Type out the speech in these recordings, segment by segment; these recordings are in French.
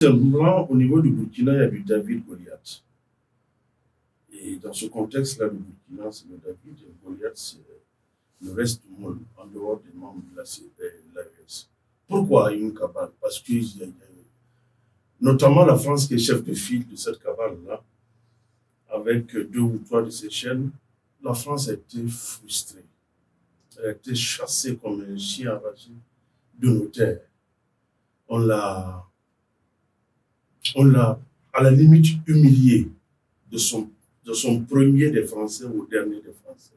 Simplement, au niveau du Burkina, il y a du David Goliath. Et dans ce contexte-là, le Burkina, c'est le David et Goliath, c'est le reste du monde, en dehors des membres de l'AES. Pourquoi une cabale? Parce que notamment la France qui est chef de file de cette cabale-là, avec deux ou trois de ses chaînes, la France a été frustrée. Elle a été chassée comme un chien arraché de nos terres. On l'a, on l'a à la limite humiliée de son premier des Français au dernier des Français.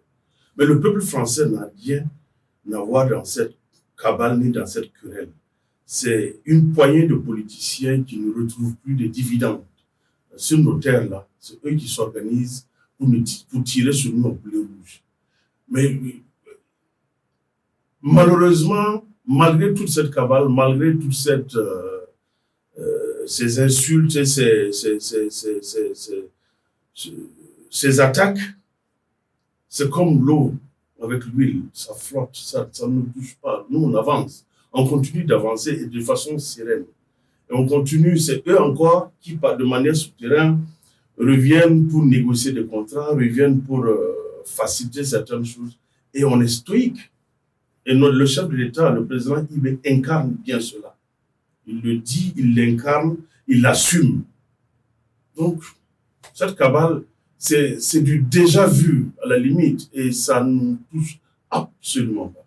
Mais le peuple français n'a rien à voir dans cette cabale ni dans cette querelle. C'est une poignée de politiciens qui ne retrouvent plus de dividendes sur nos terres-là. C'est eux qui s'organisent pour tirer sur nous en bleu rouge. Mais malheureusement, malgré toute cette cabale, malgré toute ces insultes et ces attaques, c'est comme l'eau avec l'huile, ça flotte, ça ne touche pas. Nous, on avance, on continue d'avancer et de façon sereine. Et on continue, c'est eux encore qui, de manière souterraine, reviennent pour négocier des contrats, reviennent pour faciliter certaines choses. Et on est stoïque. Et le chef de l'État, le président, il incarne bien cela. Il le dit, il l'incarne, il l'assume. Donc, cette cabale, c'est du déjà vu à la limite et ça ne nous touche absolument pas.